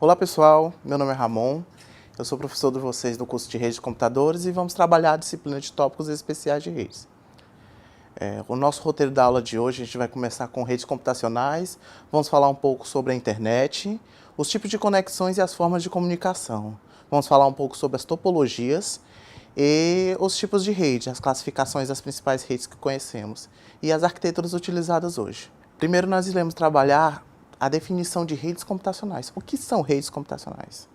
Olá pessoal, meu nome é Ramon, eu sou professor de vocês do curso de Redes de Computadores e vamos trabalhar a disciplina de tópicos especiais de redes. O nosso roteiro da aula de hoje, a gente vai começar com redes computacionais, vamos falar um pouco sobre a internet, os tipos de conexões e as formas de comunicação. Vamos falar um pouco sobre as topologias e os tipos de rede, as classificações das principais redes que conhecemos e as arquiteturas utilizadas hoje. Primeiro nós iremos trabalhar a definição de redes computacionais. O que são redes computacionais?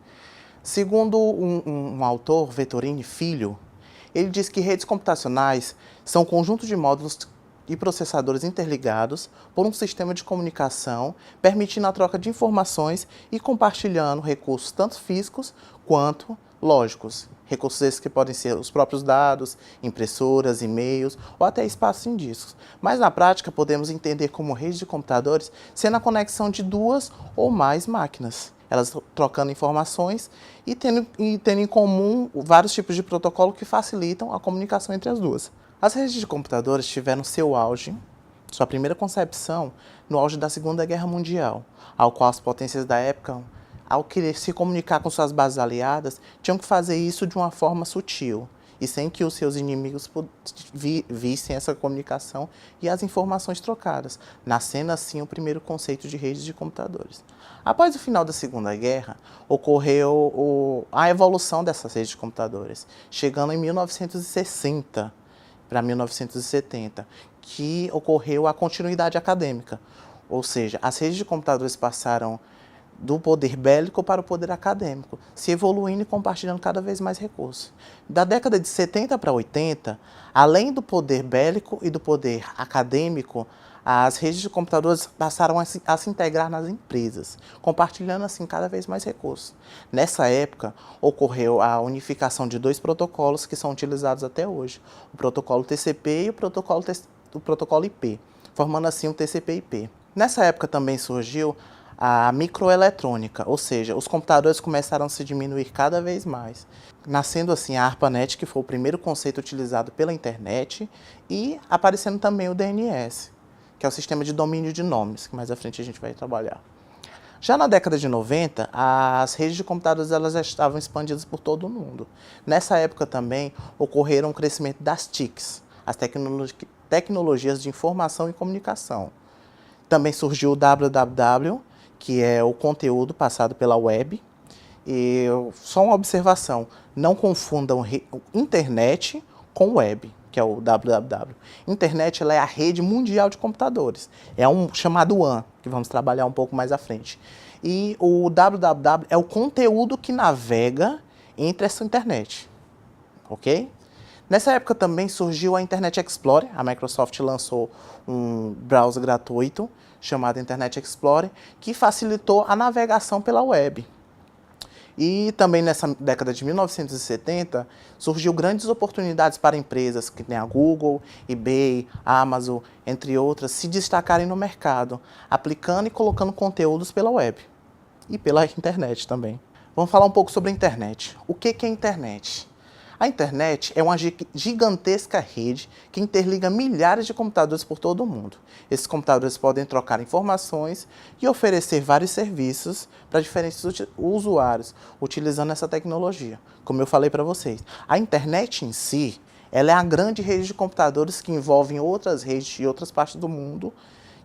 Segundo um autor, Vettorini Filho, ele diz que redes computacionais são um conjunto de módulos e processadores interligados por um sistema de comunicação, permitindo a troca de informações e compartilhando recursos tanto físicos quanto lógicos. Recursos esses que podem ser os próprios dados, impressoras, e-mails ou até espaços em discos. Mas na prática podemos entender como rede de computadores sendo a conexão de duas ou mais máquinas. Elas trocando informações e tendo em comum vários tipos de protocolo que facilitam a comunicação entre as duas. As redes de computadores tiveram seu auge, sua primeira concepção, no auge da Segunda Guerra Mundial, ao qual as potências da época, ao querer se comunicar com suas bases aliadas, tinham que fazer isso de uma forma sutil e sem que os seus inimigos vissem essa comunicação e as informações trocadas, nascendo assim o primeiro conceito de redes de computadores. Após o final da Segunda Guerra, ocorreu a evolução dessas redes de computadores, chegando em 1960 para 1970, que ocorreu a continuidade acadêmica, ou seja, as redes de computadores passaram do poder bélico para o poder acadêmico, se evoluindo e compartilhando cada vez mais recursos. Da década de 70 para 80, além do poder bélico e do poder acadêmico, as redes de computadores passaram a se integrar nas empresas, compartilhando assim cada vez mais recursos. Nessa época, ocorreu a unificação de dois protocolos que são utilizados até hoje, o protocolo TCP e o protocolo IP, formando assim o TCP/IP. Nessa época também surgiu a microeletrônica, ou seja, os computadores começaram a se diminuir cada vez mais, nascendo assim a ARPANET, que foi o primeiro conceito utilizado pela internet, e aparecendo também o DNS, que é o sistema de domínio de nomes, que mais à frente a gente vai trabalhar. Já na década de 90, as redes de computadores elas já estavam expandidas por todo o mundo. Nessa época também ocorreram o crescimento das TICs, as tecnologias de informação e comunicação. Também surgiu o www, que é o conteúdo passado pela web. E só uma observação, não confundam internet com web, que é o www. Internet ela é a rede mundial de computadores. É um chamado WAN, que vamos trabalhar um pouco mais à frente. E o www é o conteúdo que navega entre essa internet. Ok? Nessa época também surgiu a Internet Explorer. A Microsoft lançou um browser gratuito chamado Internet Explorer, que facilitou a navegação pela web. E também nessa década de 1970, surgiu grandes oportunidades para empresas que nem a Google, eBay, Amazon, entre outras, se destacarem no mercado, aplicando e colocando conteúdos pela web e pela internet também. Vamos falar um pouco sobre a internet. O que é a internet? A internet é uma gigantesca rede que interliga milhares de computadores por todo o mundo. Esses computadores podem trocar informações e oferecer vários serviços para diferentes usuários, utilizando essa tecnologia. Como eu falei para vocês, a internet em si, ela é a grande rede de computadores que envolvem outras redes de outras partes do mundo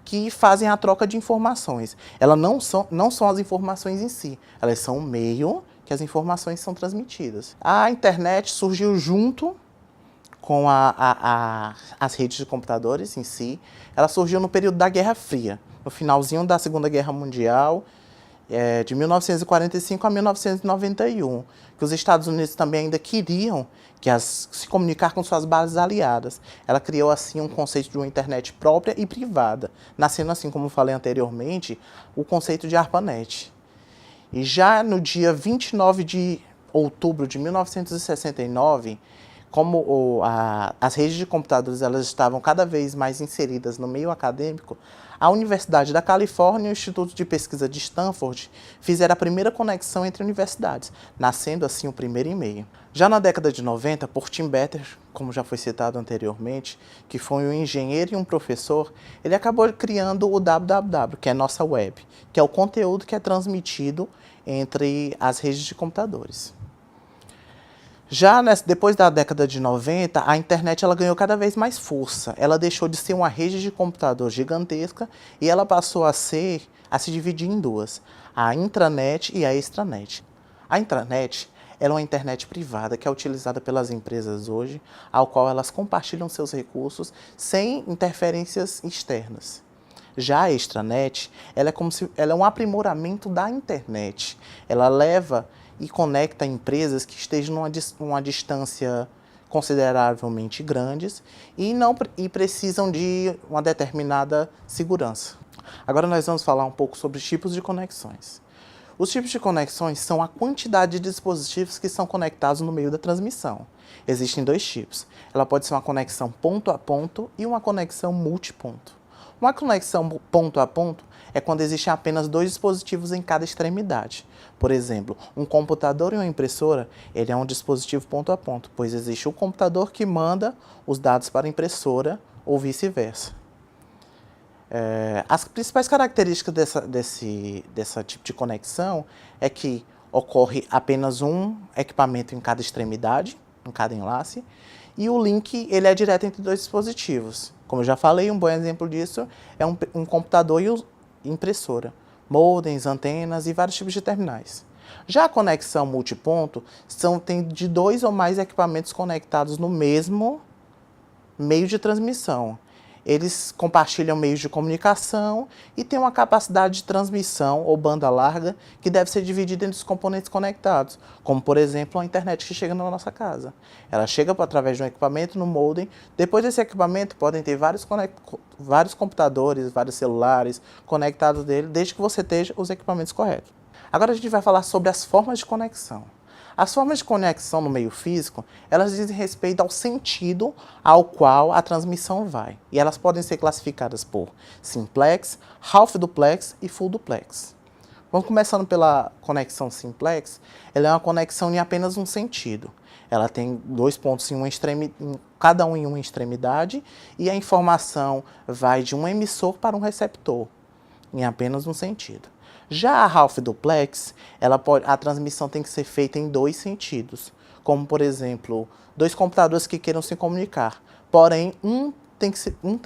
que fazem a troca de informações. Elas não são as informações em si, elas são o meio que as informações são transmitidas. A internet surgiu junto com as redes de computadores em si. Ela surgiu no período da Guerra Fria, no finalzinho da Segunda Guerra Mundial, de 1945 a 1991, que os Estados Unidos também ainda queriam se comunicar com suas bases aliadas. Ela criou assim um conceito de uma internet própria e privada, nascendo assim, como falei anteriormente, o conceito de ARPANET. E já no dia 29 de outubro de 1969, como as redes de computadores elas estavam cada vez mais inseridas no meio acadêmico, a Universidade da Califórnia e o Instituto de Pesquisa de Stanford fizeram a primeira conexão entre universidades, nascendo assim o primeiro e-mail. Já na década de 90, por Tim Becker, como já foi citado anteriormente, que foi um engenheiro e um professor, ele acabou criando o www, que é nossa web, que é o conteúdo que é transmitido entre as redes de computadores. Já depois da década de 90, a internet ela ganhou cada vez mais força. Ela deixou de ser uma rede de computador gigantesca e ela passou a se dividir em duas, a intranet e a extranet. A intranet ela é uma internet privada que é utilizada pelas empresas hoje, ao qual elas compartilham seus recursos sem interferências externas. Já a extranet, ela é um aprimoramento da internet. Ela leva e conecta empresas que estejam numa distância consideravelmente grandes e precisam de uma determinada segurança. Agora nós vamos falar um pouco sobre os tipos de conexões. Os tipos de conexões são a quantidade de dispositivos que são conectados no meio da transmissão. Existem dois tipos. Ela pode ser uma conexão ponto a ponto e uma conexão multiponto. Uma conexão ponto a ponto é quando existem apenas dois dispositivos em cada extremidade. Por exemplo, um computador e uma impressora, ele é um dispositivo ponto a ponto, pois existe o computador que manda os dados para a impressora ou vice-versa. As principais características dessa tipo de conexão é que ocorre apenas um equipamento em cada extremidade, em cada enlace, e o link ele é direto entre dois dispositivos. Como eu já falei, um bom exemplo disso é um computador e impressora, modems, antenas e vários tipos de terminais. Já a conexão multiponto tem de dois ou mais equipamentos conectados no mesmo meio de transmissão. Eles compartilham meios de comunicação e têm uma capacidade de transmissão ou banda larga que deve ser dividida entre os componentes conectados, como, por exemplo, a internet que chega na nossa casa. Ela chega através de um equipamento no modem. Depois desse equipamento, podem ter vários computadores, vários celulares conectados dele, desde que você esteja os equipamentos corretos. Agora a gente vai falar sobre as formas de conexão. As formas de conexão no meio físico, elas dizem respeito ao sentido ao qual a transmissão vai. E elas podem ser classificadas por simplex, half duplex e full duplex. Vamos começando pela conexão simplex. Ela é uma conexão em apenas um sentido. Ela tem dois pontos cada um em uma extremidade e a informação vai de um emissor para um receptor, em apenas um sentido. Já a half duplex, a transmissão tem que ser feita em dois sentidos, como por exemplo, dois computadores que queiram se comunicar, porém um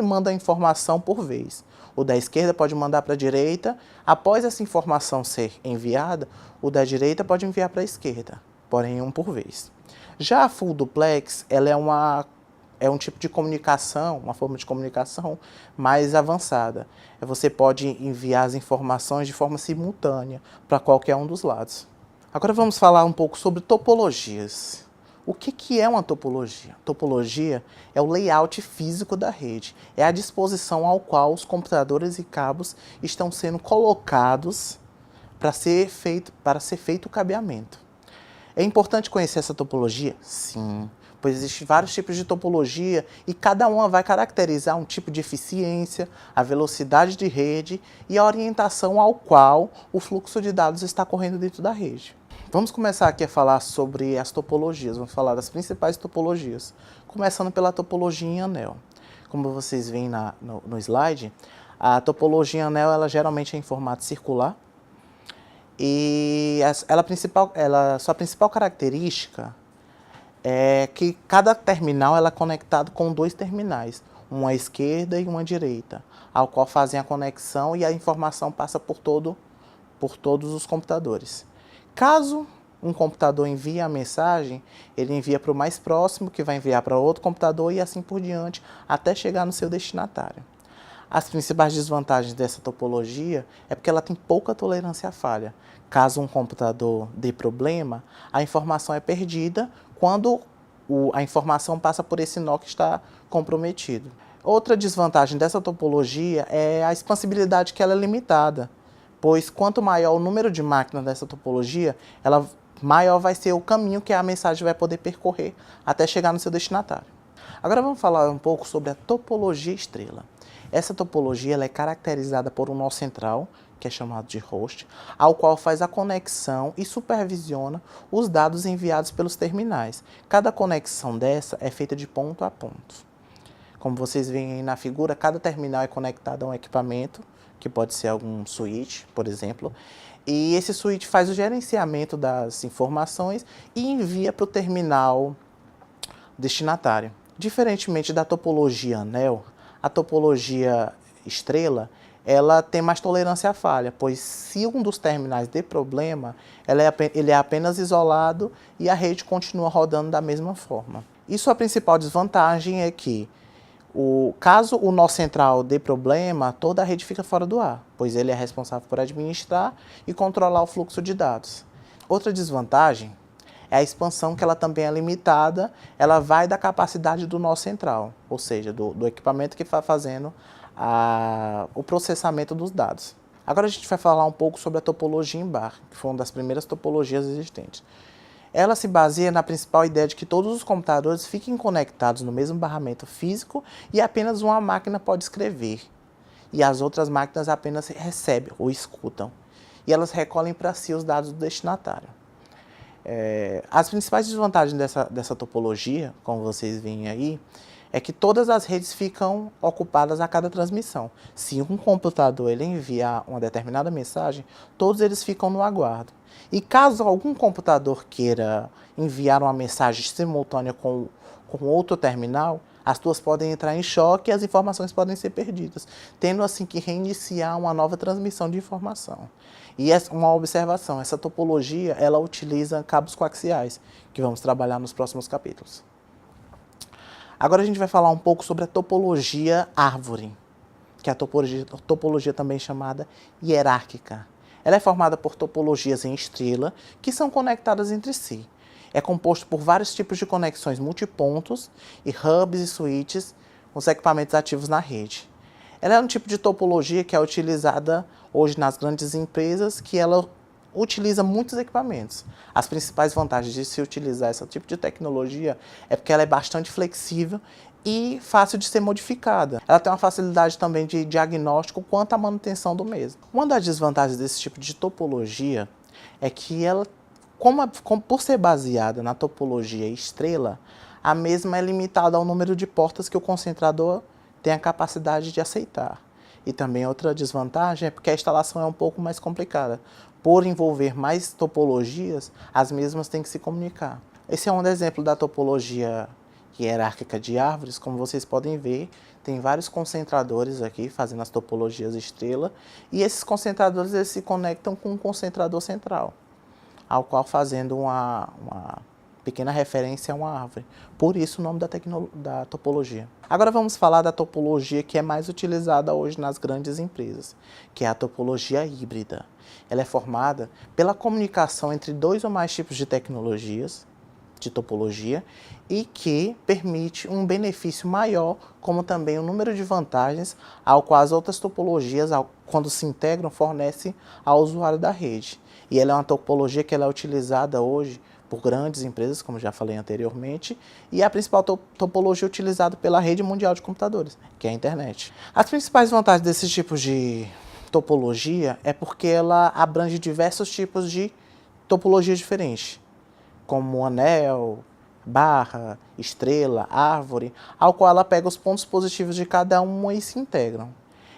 manda a informação por vez. O da esquerda pode mandar para a direita, após essa informação ser enviada, o da direita pode enviar para a esquerda, porém um por vez. Já a full duplex, ela é um tipo de comunicação, uma forma de comunicação mais avançada. Você pode enviar as informações de forma simultânea para qualquer um dos lados. Agora vamos falar um pouco sobre topologias. O que é uma topologia? Topologia é o layout físico da rede. É a disposição ao qual os computadores e cabos estão sendo colocados para ser feito o cabeamento. É importante conhecer essa topologia? Sim, pois existem vários tipos de topologia e cada uma vai caracterizar um tipo de eficiência, a velocidade de rede e a orientação ao qual o fluxo de dados está correndo dentro da rede. Vamos começar aqui a falar sobre as topologias, vamos falar das principais topologias, começando pela topologia em anel. Como vocês veem no slide, a topologia em anel ela geralmente é em formato circular e sua principal característica é que cada terminal ela é conectado com dois terminais, uma à esquerda e uma à direita, ao qual fazem a conexão e a informação passa por todos os computadores. Caso um computador envie a mensagem, ele envia para o mais próximo, que vai enviar para outro computador e assim por diante, até chegar no seu destinatário. As principais desvantagens dessa topologia é porque ela tem pouca tolerância à falha. Caso um computador dê problema, a informação é perdida quando a informação passa por esse nó que está comprometido. Outra desvantagem dessa topologia é a expansibilidade, que ela é limitada, pois quanto maior o número de máquinas dessa topologia, ela maior vai ser o caminho que a mensagem vai poder percorrer até chegar no seu destinatário. Agora vamos falar um pouco sobre a topologia estrela. Essa topologia ela é caracterizada por um nó central, que é chamado de host, ao qual faz a conexão e supervisiona os dados enviados pelos terminais. Cada conexão dessa é feita de ponto a ponto. Como vocês veem aí na figura, cada terminal é conectado a um equipamento, que pode ser algum switch, por exemplo, e esse switch faz o gerenciamento das informações e envia para o terminal destinatário. Diferentemente da topologia anel, a topologia estrela, ela tem mais tolerância à falha, pois se um dos terminais der problema, ele é apenas isolado e a rede continua rodando da mesma forma. E sua principal desvantagem é que, caso o nó central dê problema, toda a rede fica fora do ar, pois ele é responsável por administrar e controlar o fluxo de dados. Outra desvantagem é a expansão, que ela também é limitada, ela vai da capacidade do nó central, ou seja, do equipamento que está fazendo o processamento dos dados. Agora a gente vai falar um pouco sobre a topologia em bar, que foi uma das primeiras topologias existentes. Ela se baseia na principal ideia de que todos os computadores fiquem conectados no mesmo barramento físico e apenas uma máquina pode escrever, e as outras máquinas apenas recebem ou escutam, e elas recolhem para si os dados do destinatário. As principais desvantagens dessa topologia, como vocês veem aí, é que todas as redes ficam ocupadas a cada transmissão. Se um computador ele enviar uma determinada mensagem, todos eles ficam no aguardo. E caso algum computador queira enviar uma mensagem simultânea com outro terminal, as duas podem entrar em choque e as informações podem ser perdidas, tendo assim que reiniciar uma nova transmissão de informação. E uma observação, essa topologia ela utiliza cabos coaxiais, que vamos trabalhar nos próximos capítulos. Agora a gente vai falar um pouco sobre a topologia árvore, que é a topologia também chamada hierárquica. Ela é formada por topologias em estrela que são conectadas entre si. É composto por vários tipos de conexões multipontos e hubs e switches com os equipamentos ativos na rede. Ela é um tipo de topologia que é utilizada hoje nas grandes empresas, que ela utiliza muitos equipamentos. As principais vantagens de se utilizar esse tipo de tecnologia é porque ela é bastante flexível e fácil de ser modificada. Ela tem uma facilidade também de diagnóstico quanto à manutenção do mesmo. Uma das desvantagens desse tipo de topologia é que ela, por ser baseada na topologia estrela, a mesma é limitada ao número de portas que o concentrador tem a capacidade de aceitar. E também outra desvantagem é porque a instalação é um pouco mais complicada. Por envolver mais topologias, as mesmas têm que se comunicar. Esse é um exemplo da topologia hierárquica de árvores. Como vocês podem ver, tem vários concentradores aqui fazendo as topologias estrela, e esses concentradores eles se conectam com um concentrador central, ao qual fazendo uma pequena referência a uma árvore. Por isso o nome da topologia. Agora vamos falar da topologia que é mais utilizada hoje nas grandes empresas, que é a topologia híbrida. Ela é formada pela comunicação entre dois ou mais tipos de tecnologias, de topologia, e que permite um benefício maior, como também um número de vantagens, ao qual as outras topologias, quando se integram, fornecem ao usuário da rede. E ela é uma topologia que ela é utilizada hoje por grandes empresas, como já falei anteriormente, e é a principal topologia utilizada pela rede mundial de computadores, que é a internet. As principais vantagens desses tipos de topologia é porque ela abrange diversos tipos de topologias diferentes, como anel, barra, estrela, árvore, ao qual ela pega os pontos positivos de cada uma e se integram.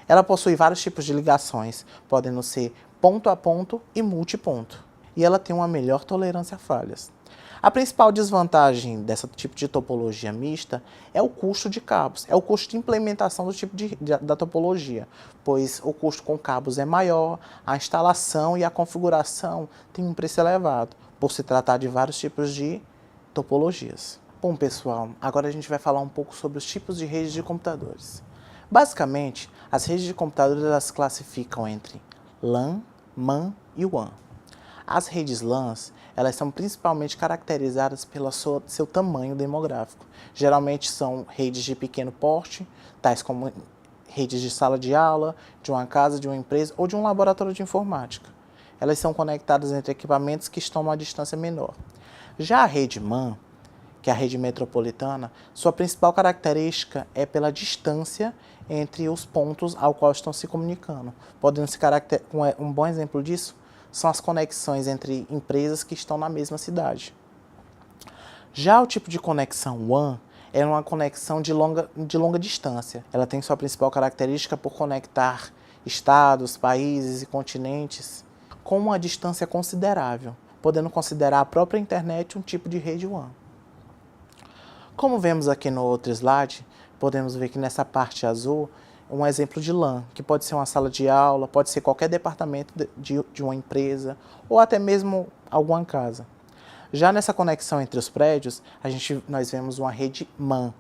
Ela possui vários tipos de ligações, podendo ser ponto a ponto e multiponto. E ela tem uma melhor tolerância a falhas. A principal desvantagem desse tipo de topologia mista é o custo de cabos, é o custo de implementação do tipo da topologia, pois o custo com cabos é maior, a instalação e a configuração tem um preço elevado, por se tratar de vários tipos de topologias. Bom, pessoal, agora a gente vai falar um pouco sobre os tipos de redes de computadores. Basicamente, as redes de computadores elas se classificam entre LAN, MAN e WAN. As redes LANs, elas são principalmente caracterizadas pelo seu tamanho demográfico. Geralmente são redes de pequeno porte, tais como redes de sala de aula, de uma casa, de uma empresa ou de um laboratório de informática. elas são conectadas entre equipamentos que estão a uma distância menor. Já a rede MAN, que é a rede metropolitana, sua principal característica é pela distância entre os pontos ao qual estão se comunicando. Um bom exemplo disso são as conexões entre empresas que estão na mesma cidade. Já o tipo de conexão WAN é uma conexão de longa distância. Ela tem sua principal característica por conectar estados, países e continentes com uma distância considerável, podendo considerar a própria internet um tipo de rede WAN. Como vemos aqui no outro slide, podemos ver que nessa parte azul, um exemplo de LAN, que pode ser uma sala de aula, pode ser qualquer departamento de uma empresa, ou até mesmo alguma casa. Já nessa conexão entre os prédios, nós vemos uma rede MAN,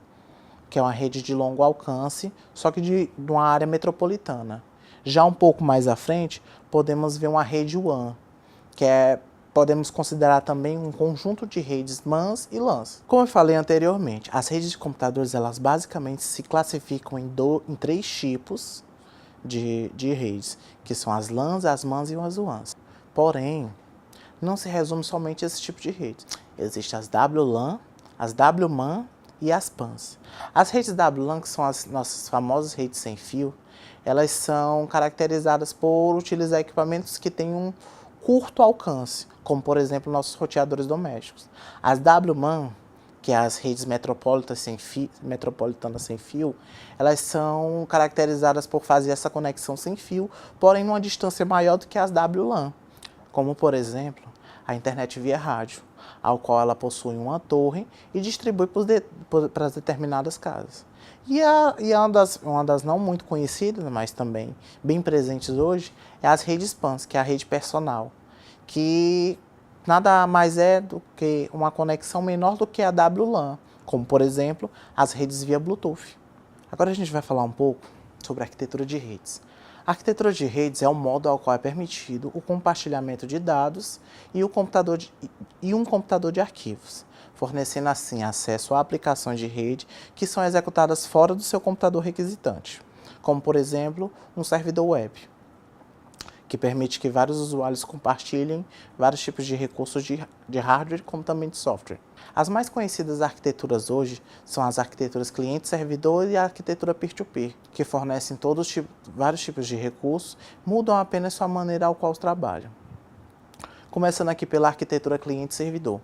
que é uma rede de longo alcance, só que de uma área metropolitana. Já um pouco mais à frente, podemos ver uma rede WAN, podemos considerar também um conjunto de redes MANs e LANs. Como eu falei anteriormente, as redes de computadores, elas basicamente se classificam em 3 tipos de redes, que são as LANs, as MANs e as WANs. Porém, não se resume somente a esse tipo de rede. Existem as WLAN, as WMAN e as PANs. As redes WLAN, que são as nossas famosas redes sem fio, elas são caracterizadas por utilizar equipamentos que têm um curto alcance, como por exemplo nossos roteadores domésticos. As WMAN, que é as redes metropolitanas sem fio, elas são caracterizadas por fazer essa conexão sem fio, porém numa distância maior do que as WLAN, como por exemplo a internet via rádio, ao qual ela possui uma torre e distribui para as determinadas casas. E uma das não muito conhecidas, mas também bem presentes hoje, é as redes PANs, que é a rede personal, que nada mais é do que uma conexão menor do que a WLAN, como por exemplo as redes via Bluetooth. Agora a gente vai falar um pouco sobre a arquitetura de redes. A arquitetura de redes é o modo ao qual é permitido o compartilhamento de dados e um computador de arquivos, fornecendo assim acesso a aplicações de rede que são executadas fora do seu computador requisitante, como por exemplo um servidor web, que permite que vários usuários compartilhem vários tipos de recursos de hardware como também de software. As mais conhecidas arquiteturas hoje são as arquiteturas cliente-servidor e a arquitetura peer-to-peer, que fornecem vários tipos de recursos, mudam apenas sua maneira ao qual trabalham. Começando aqui pela arquitetura cliente-servidor.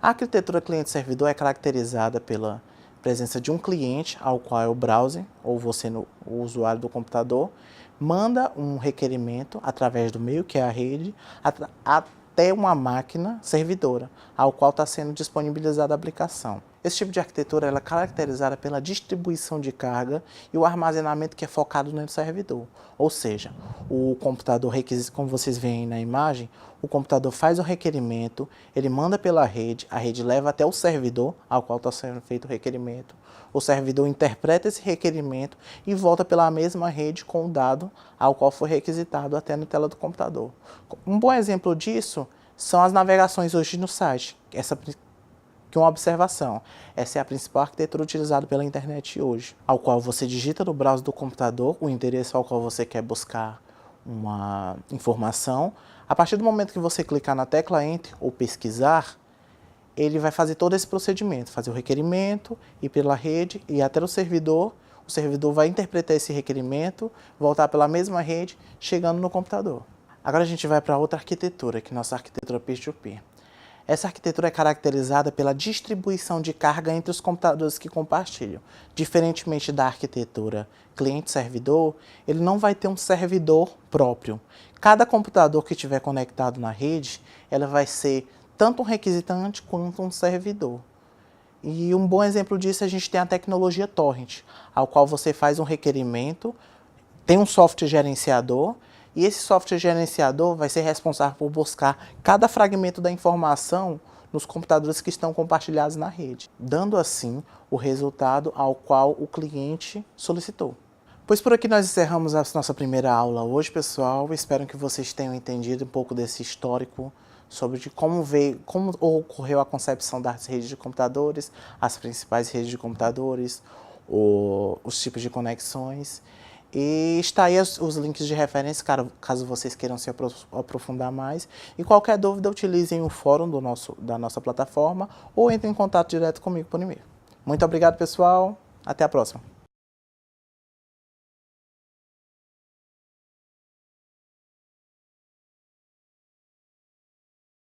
A arquitetura cliente-servidor é caracterizada pela presença de um cliente, ao qual é o browser, ou você, o usuário do computador, manda um requerimento através do meio, que é a rede, até uma máquina servidora, ao qual está sendo disponibilizada a aplicação. Esse tipo de arquitetura ela é caracterizada pela distribuição de carga e o armazenamento que é focado no servidor. Ou seja, o computador, como vocês veem na imagem, o computador faz o requerimento, ele manda pela rede, a rede leva até o servidor ao qual está sendo feito o requerimento, o servidor interpreta esse requerimento e volta pela mesma rede com o dado ao qual foi requisitado até na tela do computador. Um bom exemplo disso são as navegações hoje no site. Que uma observação, essa é a principal arquitetura utilizada pela internet hoje, ao qual você digita no browser do computador o endereço ao qual você quer buscar uma informação. A partir do momento que você clicar na tecla Enter ou pesquisar, ele vai fazer todo esse procedimento, fazer o requerimento, ir pela rede e até o servidor vai interpretar esse requerimento, voltar pela mesma rede, chegando no computador. Agora a gente vai para outra arquitetura, que é a nossa arquitetura peer-to-peer. Essa arquitetura é caracterizada pela distribuição de carga entre os computadores que compartilham. Diferentemente da arquitetura cliente-servidor, ele não vai ter um servidor próprio. Cada computador que estiver conectado na rede, ela vai ser tanto um requisitante quanto um servidor. E um bom exemplo disso a gente tem a tecnologia Torrent, ao qual você faz um requerimento, tem um software gerenciador, e esse software gerenciador vai ser responsável por buscar cada fragmento da informação nos computadores que estão compartilhados na rede, dando assim o resultado ao qual o cliente solicitou. Pois por aqui nós encerramos a nossa primeira aula hoje, pessoal. Espero que vocês tenham entendido um pouco desse histórico sobre como ocorreu a concepção das redes de computadores, as principais redes de computadores, os tipos de conexões. E está aí os links de referência, caso vocês queiram se aprofundar mais. E qualquer dúvida, utilizem o fórum da nossa plataforma ou entrem em contato direto comigo por e-mail. Muito obrigado, pessoal. Até a próxima.